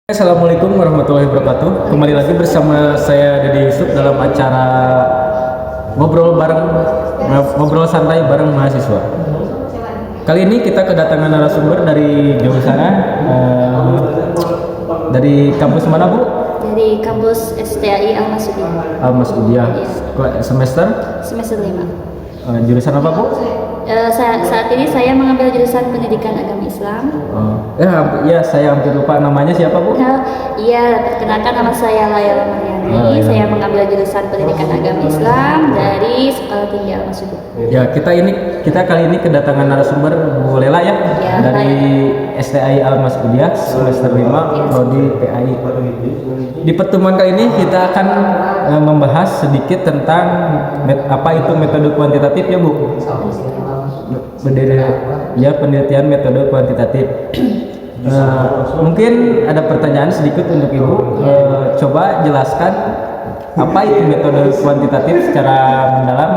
Assalamualaikum warahmatullahi wabarakatuh. Kembali lagi bersama saya Dedi Yusuf dalam acara ngobrol santai bareng mahasiswa. Kali ini kita kedatangan narasumber dari jurusan dari kampus mana, Bu? Dari kampus STAI Al-Masudiyah. Al-Masudiyah. Semester 5. Jurusan apa, Bu? Saat ini saya mengambil jurusan pendidikan agama Islam. Ya, saya hampir lupa namanya siapa, Bu? Iya, perkenalkan nama saya Layla Mariani. Saya mengambil jurusan pendidikan agama Islam dari Sekolah Tinggi Al-Masudiyah. Ya, kita kali ini kedatangan narasumber Bu Lela ya, dari STAI Al-Masudiyah semester 5 prodi PAI. Di pertemuan kali ini kita akan membahas sedikit tentang apa itu metode kuantitatif ya, Bu. Penelitian metode kuantitatif. Mungkin ada pertanyaan sedikit untuk Ibu. Coba jelaskan apa itu metode kuantitatif secara mendalam.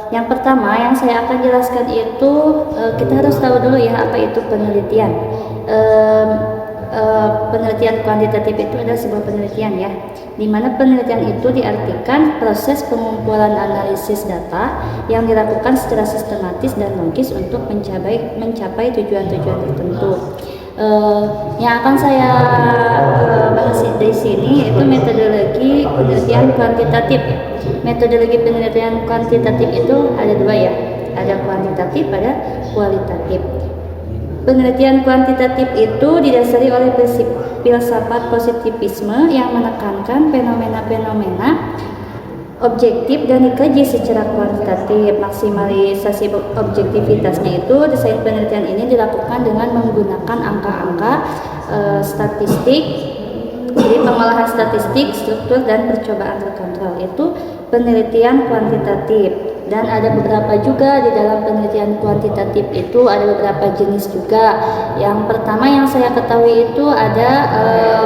Yang pertama yang saya akan jelaskan itu kita harus tahu dulu ya apa itu penelitian. Penelitian kuantitatif itu adalah sebuah penelitian ya, di mana penelitian itu diartikan proses pengumpulan analisis data yang dilakukan secara sistematis dan logis untuk mencapai tujuan-tujuan tertentu. Yang akan saya bahas di sini yaitu metodologi penelitian kuantitatif. Metodologi penelitian kuantitatif itu ada dua ya, ada kuantitatif, ada kualitatif. Penelitian kuantitatif itu didasari oleh prinsip filsafat positivisme yang menekankan fenomena-fenomena objektif dan dikaji secara kuantitatif. Maksimalisasi objektivitasnya itu, desain penelitian ini dilakukan dengan menggunakan angka-angka statistik. Jadi pengolahan statistik, struktur, dan percobaan terkontrol itu penelitian kuantitatif. Dan ada beberapa juga di dalam penelitian kuantitatif itu ada beberapa jenis juga. Yang pertama yang saya ketahui itu ada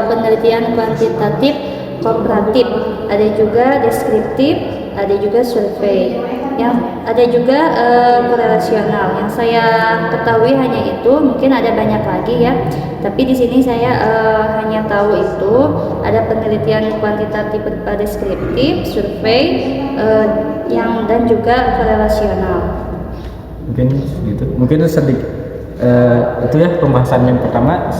penelitian kuantitatif komparatif, ada juga deskriptif, ada juga survei, yang ada juga korelasional. Yang saya ketahui hanya itu, mungkin ada banyak lagi ya. Tapi di sini saya hanya tahu itu ada penelitian kuantitatif berupa deskriptif, survei, dan juga korelasional. Mungkin sedikit itu ya pembahasan yang pertama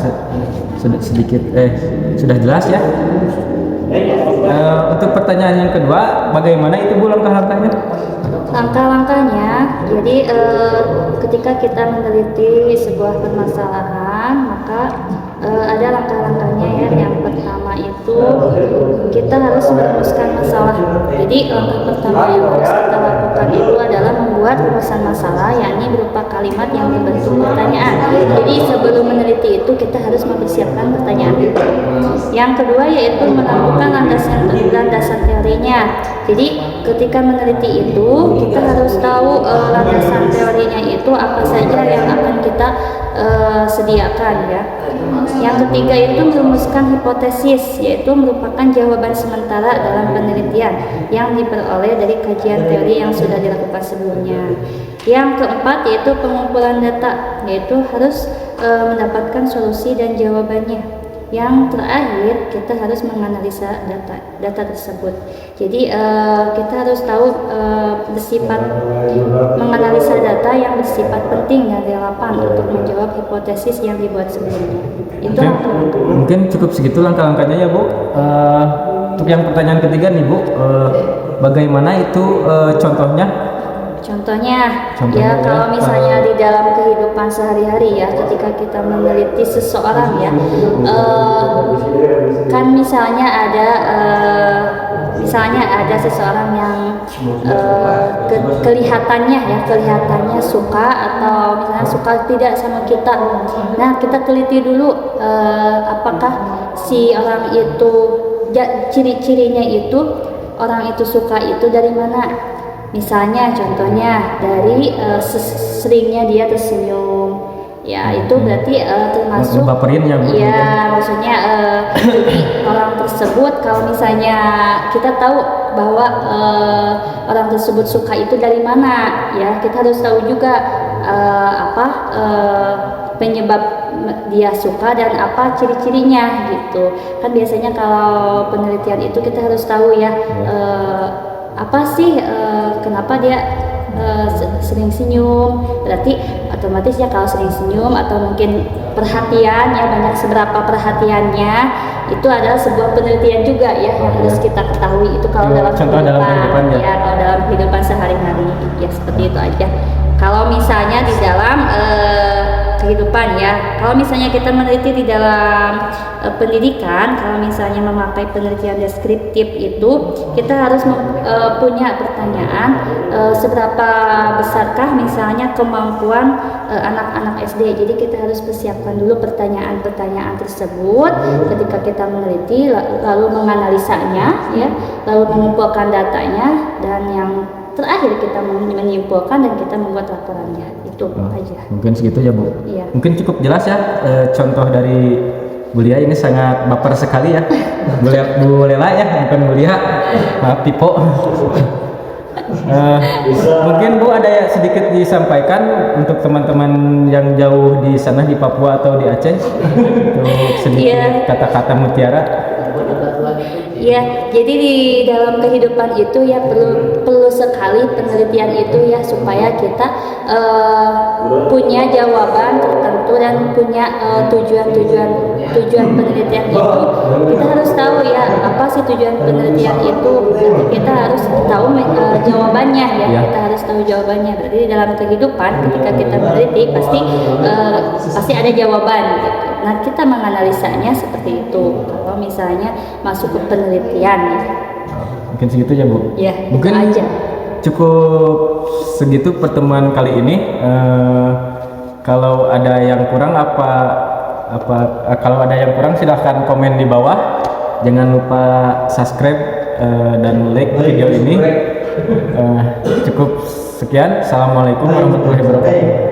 sudah jelas ya. Untuk pertanyaan yang kedua, bagaimana itu Bu langkah-langkahnya? Langkah-langkahnya, jadi ketika kita meneliti sebuah permasalahan, maka ada langkah-langkahnya ya. Yang pertama itu kita harus merumuskan masalah. Jadi langkah pertama yang harus kita lakukan itu adalah membuat rumusan masalah, yakni berupa kalimat yang berbentuk pertanyaan. Jadi sebelum meneliti itu kita harus mempersiapkan pertanyaan. Yang kedua yaitu menentukan landasan teorinya. Jadi ketika meneliti itu kita harus tahu landasan teorinya itu apa saja yang akan kita sediakan ya. Yang ketiga itu merumuskan hipotesis, yaitu merupakan jawaban sementara dalam penelitian yang diperoleh dari kajian teori yang sudah dilakukan sebelumnya. Yang keempat yaitu pengumpulan data, yaitu harus mendapatkan solusi dan jawabannya. Yang terakhir kita harus menganalisa data tersebut. Jadi kita harus tahu menganalisa data yang bersifat penting dan relevan untuk menjawab hipotesis yang dibuat sebelumnya. Itu mungkin cukup segitu langkah-langkahnya ya Bu. Untuk yang pertanyaan ketiga nih Bu, bagaimana itu contohnya? Contohnya ya, kalau misalnya di dalam kehidupan sehari-hari ya, ketika kita meneliti seseorang ya, kan misalnya ada seseorang yang kelihatannya suka atau misalnya suka tidak sama kita. Nah, kita teliti dulu apakah si orang itu ciri-cirinya itu orang itu suka itu dari mana. Misalnya contohnya dari seringnya dia tersenyum, ya itu berarti termasuk baperinnya Bu. Ya maksudnya jadi orang tersebut kalau misalnya kita tahu bahwa orang tersebut suka itu dari mana ya, kita harus tahu juga penyebab dia suka dan apa ciri-cirinya gitu. Kan biasanya kalau penelitian itu kita harus tahu ya apa sih kenapa dia sering senyum. Berarti otomatis ya kalau sering senyum atau mungkin perhatian ya, banyak seberapa perhatiannya, itu adalah sebuah penelitian juga ya yang harus kita ketahui. Itu kalau dalam kehidupan ya, kalau dalam kehidupan sehari-hari ya, seperti itu aja. Kalau misalnya di dalam kehidupan ya, kalau misalnya kita meneliti di dalam pendidikan, kalau misalnya memakai penelitian deskriptif itu, kita harus punya pertanyaan seberapa besarkah misalnya kemampuan anak-anak SD. Jadi kita harus persiapkan dulu pertanyaan-pertanyaan tersebut ketika kita meneliti, lalu menganalisanya ya, lalu mengumpulkan datanya, dan yang terakhir kita menyimpulkan dan kita membuat laporannya. Itu aja. Mungkin segitu ya Bu. Iya. Mungkin cukup jelas ya contoh dari Bu Lia ini sangat baper sekali ya. Bu Lela ya, bukan Bu Lia. Maaf Pipo. Mungkin Bu ada ya sedikit disampaikan untuk teman-teman yang jauh di sana di Papua atau di Aceh untuk sedikit kata-kata mutiara. Ya, jadi di dalam kehidupan itu ya perlu sekali penelitian itu ya, supaya kita punya jawaban tertentu dan punya tujuan penelitian itu. Kita harus tahu ya apa sih tujuan penelitian itu. Berarti kita harus tahu jawabannya ya. Kita harus tahu jawabannya. Berarti di dalam kehidupan ketika kita meneliti pasti ada jawaban gitu. Nah, kita menganalisanya seperti itu kalau misalnya masuk ke penelitian ya. Mungkin segitu ya Bu. Ya, mungkin aja. Cukup segitu pertemuan kali ini. Kalau ada yang kurang kalau ada yang kurang silahkan komen di bawah. Jangan lupa subscribe dan like video ini. Cukup sekian. Assalamualaikum warahmatullahi wabarakatuh.